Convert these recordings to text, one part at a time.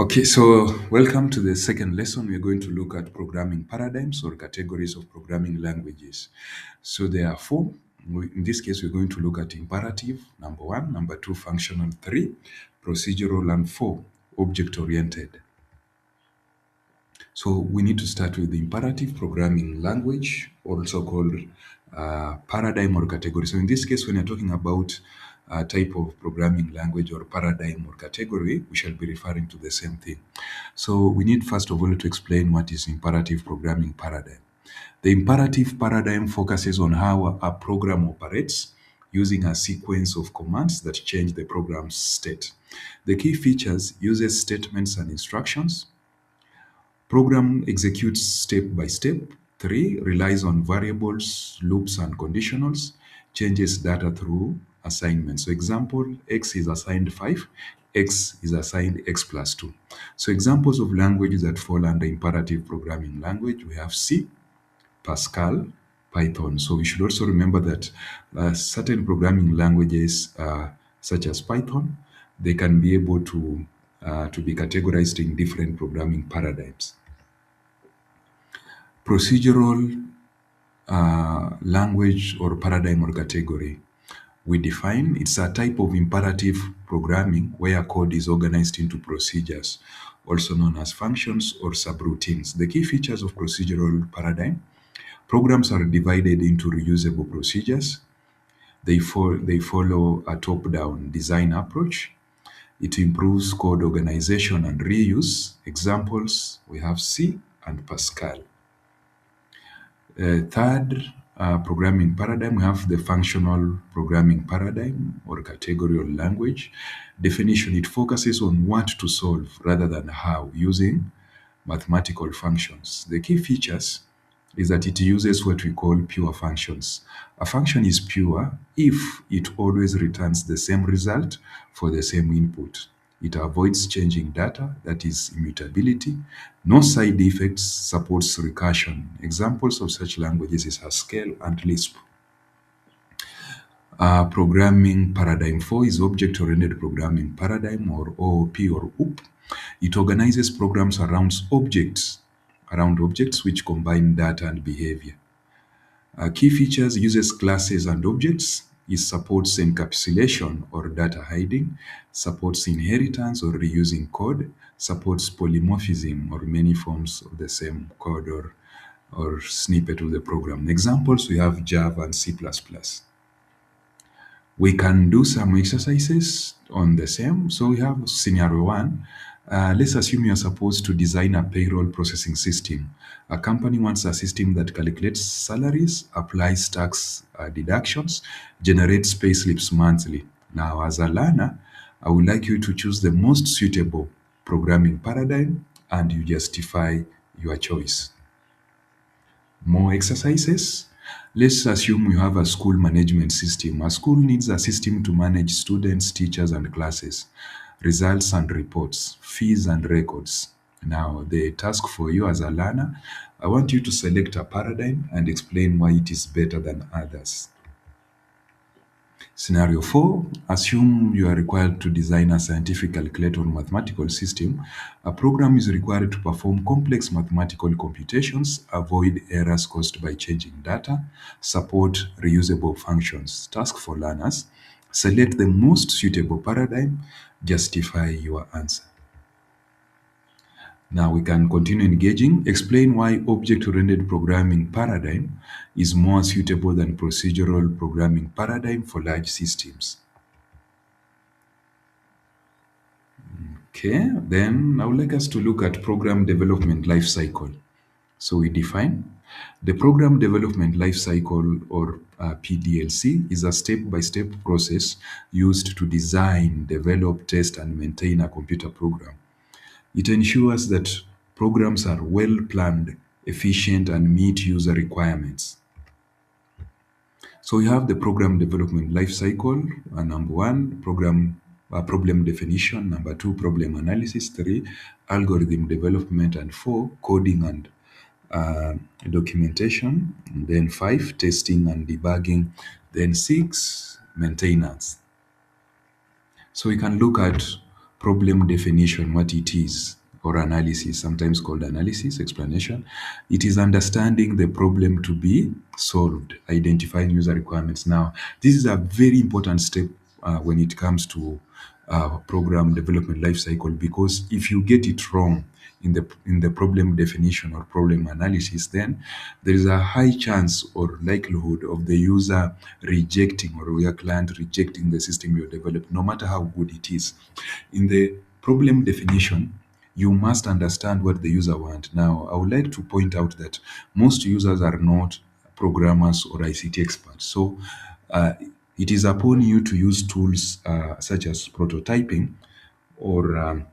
Okay, so welcome to the second lesson. We're going to look at programming paradigms or categories of programming languages. So there are four. In this case, we're going to look at imperative, number one, number two, functional, three, procedural, and four, object-oriented. So we need to start with the imperative programming language, also called paradigm or category. So in this case, when you're talking about a type of programming language or paradigm or category, we shall be referring to the same thing. So we need first of all to explain what is imperative programming paradigm. The imperative paradigm focuses on how a program operates using a sequence of commands that change the program's state. The key features uses statements and instructions. Program executes step by step. Three, relies on variables, loops, and conditionals. Changes data through assignment. So example, x is assigned 5, x is assigned x plus 2. So examples of languages that fall under imperative programming language, we have C, Pascal, Python. So we should also remember that certain programming languages, such as Python, they can be able to be categorized in different programming paradigms. Procedural language or paradigm or category. We define it's a type of imperative programming where code is organized into procedures, also known as functions or subroutines. The key features of procedural paradigm: programs are divided into reusable procedures. They follow a top-down design approach. It improves code organization and reuse. Examples, we have C and Pascal. Third programming paradigm, we have the functional programming paradigm or category or language. Definition: it focuses on what to solve rather than how, using mathematical functions. The key features is that it uses what we call pure functions. A function is pure if it always returns the same result for the same input. It avoids changing data, that is immutability. No side effects, supports recursion. Examples of such languages is Haskell and Lisp. Programming paradigm 4 is object-oriented programming paradigm, or OOP or OOP. It organizes programs around objects which combine data and behavior. Key features: uses classes and objects. It supports encapsulation or data hiding, supports inheritance or reusing code, supports polymorphism or many forms of the same code or snippet of the program. Examples, we have Java and C++. We can do some exercises on the same. So we have scenario one. Let's assume you're supposed to design a payroll processing system. A company wants a system that calculates salaries, applies tax deductions, generates pay slips monthly. Now, as a learner, I would like you to choose the most suitable programming paradigm and you justify your choice. More exercises. Let's assume you have a school management system. A school needs a system to manage students, teachers, and classes, results and reports, fees and records. Now, the task for you as a learner, I want you to select a paradigm and explain why it is better than others. Scenario 4, assume you are required to design a scientific calculator or mathematical system. A program is required to perform complex mathematical computations, avoid errors caused by changing data, support reusable functions. Task for learners, select the most suitable paradigm, justify your answer. Now we can continue engaging. Explain why object-oriented programming paradigm is more suitable than procedural programming paradigm for large systems. Okay, then I would like us to look at program development lifecycle. So we define the program development lifecycle, or PDLC, is a step-by-step process used to design, develop, test, and maintain a computer program. It ensures that programs are well planned, efficient, and meet user requirements. So we have the program development lifecycle. Number one, problem definition. Number two, problem analysis. Three, algorithm development. And four, coding and documentation. And then five, testing and debugging. Then six, maintenance. So we can look at problem definition, what it is, or analysis, sometimes called analysis, explanation. It is understanding the problem to be solved, identifying user requirements. Now, this is a very important step when it comes to program development lifecycle, because if you get it wrong in the problem definition or problem analysis, then there is a high chance or likelihood of the user rejecting, or your client rejecting the system you developed, no matter how good it is. In the problem definition, you must understand what the user want. Now, I would like to point out that most users are not programmers or ICT experts. So uh, it is upon you to use tools such as prototyping or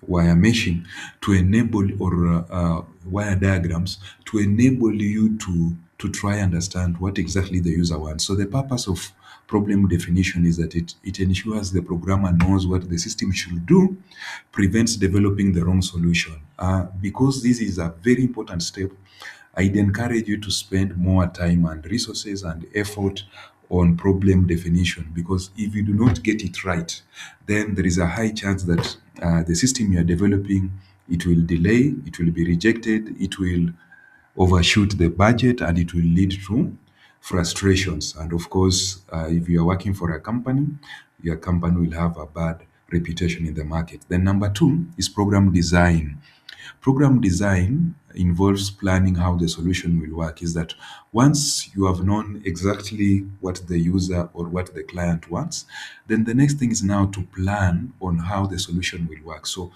wire meshing to enable, or wire diagrams to enable you to try understand what exactly the user wants. So the purpose of problem definition is that it ensures the programmer knows what the system should do, prevents developing the wrong solution. Because this is a very important step, I'd encourage you to spend more time and resources and effort on problem definition, because if you do not get it right, then there is a high chance that the system you are developing, it will delay, it will be rejected, it will overshoot the budget, and it will lead to frustrations. And of course, if you are working for a company, your company will have a bad reputation in the market. Then number two is program design. Program design involves planning how the solution will work. Is that once you have known exactly what the user or what the client wants, then the next thing is now to plan on how the solution will work. So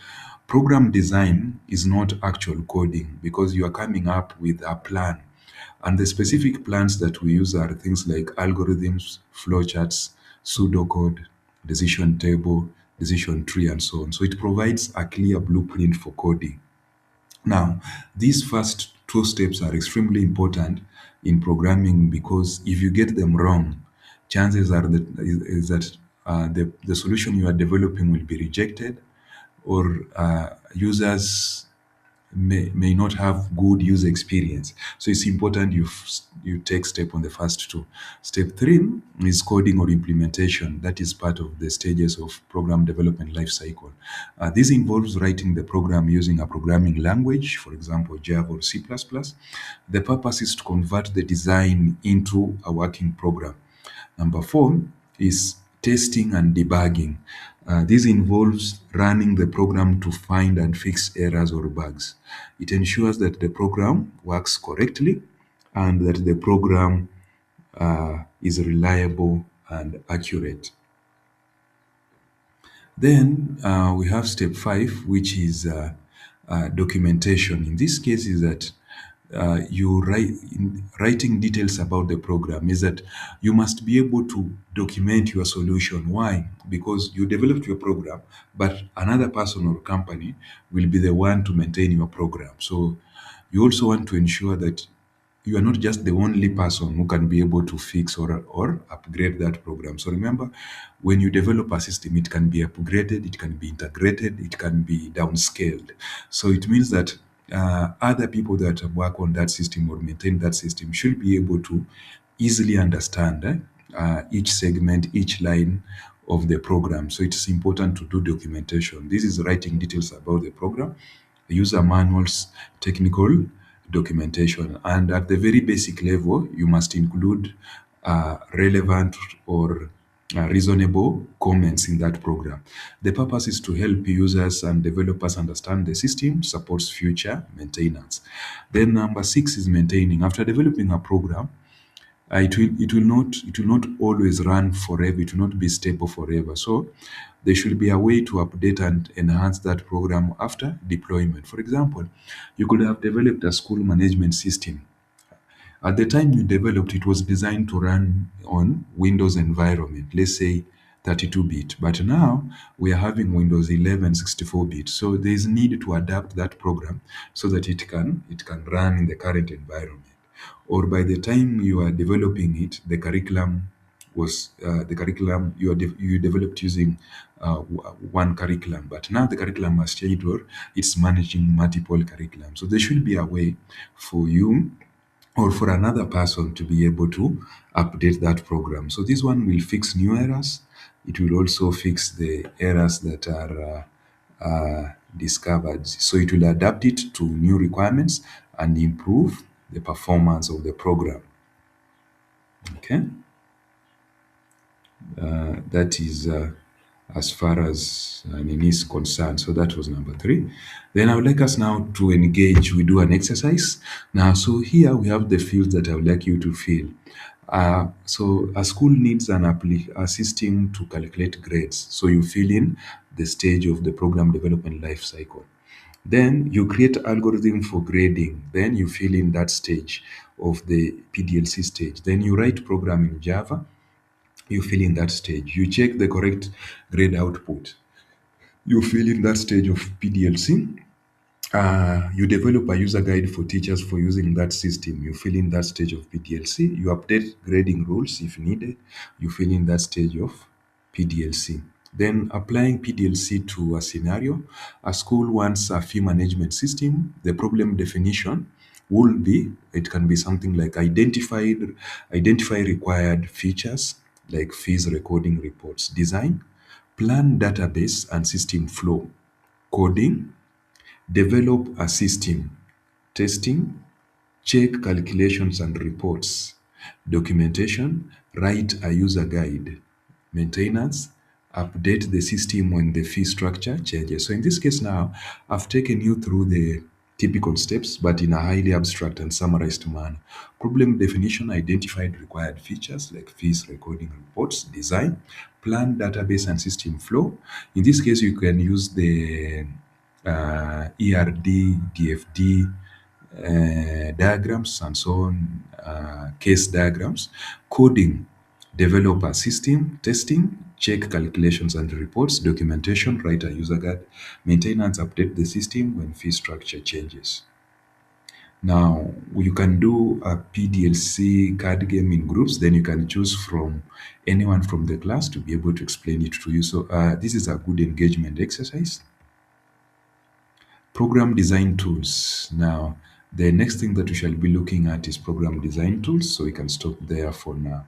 program design is not actual coding, because you are coming up with a plan. And the specific plans that we use are things like algorithms, flowcharts, pseudocode, decision table, decision tree, and so on. So it provides a clear blueprint for coding. Now, these first two steps are extremely important in programming, because if you get them wrong, chances are that is that the solution you are developing will be rejected, or users may not have good user experience. So it's important you take step on the first two. Step three is coding or implementation. That is part of the stages of program development lifecycle. This involves writing the program using a programming language, for example, Java or C++. The purpose is to convert the design into a working program. Number four is testing and debugging. This involves running the program to find and fix errors or bugs. It ensures that the program works correctly and that the program is reliable and accurate. Then we have step five, which is documentation. In this case, is that writing details about the program. Is that you must be able to document your solution. Why? Because you developed your program, but another person or company will be the one to maintain your program. So you also want to ensure that you are not just the only person who can be able to fix or upgrade that program. So remember, when you develop a system, it can be upgraded, it can be integrated, it can be downscaled. So it means that other people that work on that system or maintain that system should be able to easily understand each segment, each line of the program. So it's important to do documentation. This is writing details about the program, user manuals, technical documentation. And at the very basic level, you must include relevant or reasonable comments in that program. The purpose is to help users and developers understand the system supports future maintenance. Then number six is maintaining. After developing a program, it will not always run forever. It will not be stable forever. So there should be a way to update and enhance that program after deployment. For example, you could have developed a school management system. At the time you developed, it was designed to run on Windows environment, let's say 32-bit. But now we are having Windows 11 64-bit. So there is need to adapt that program so that it can run in the current environment. Or by the time you are developing it, the curriculum was the curriculum you developed using one curriculum, but now the curriculum has changed, or it's managing multiple curriculum. So there should be a way for you or for another person to be able to update that program. So this one will fix new errors, It will also fix the errors that are discovered. So it will adapt it to new requirements and improve the performance of the program. Okay, that is as far as Nini is concerned. So that was number three. Then I would like us now to engage. We do an exercise. Now, so here we have the fields that I would like you to fill. So a school needs a system to calculate grades. So you fill in the stage of the program development life cycle. Then you create algorithm for grading. Then you fill in that stage of the PDLC stage. Then you write program in Java. You fill in that stage. You check the correct grade output. You fill in that stage of PDLC. You develop a user guide for teachers for using that system. You fill in that stage of PDLC. You update grading rules if needed. You fill in that stage of PDLC. Then applying PDLC to a scenario. A school wants a fee management system. The problem definition will be, it can be something like identify required features like fees recording reports, design, plan database and system flow, coding, develop a system, testing, check calculations and reports, documentation, write a user guide, maintenance, update the system when the fee structure changes. So in this case now, I've taken you through the typical steps, but in a highly abstract and summarized manner. Problem definition, identified required features like fees, recording reports, design, plan, database, and system flow. In this case, you can use the ERD, DFD, diagrams and so on, case diagrams, coding, develop a system, testing, check calculations and reports, documentation, write a user guide, maintenance, update the system when fee structure changes. Now, you can do a PDLC card game in groups, then you can choose from anyone from the class to be able to explain it to you. So this is a good engagement exercise. Program design tools. Now, the next thing that we shall be looking at is program design tools. So we can stop there for now.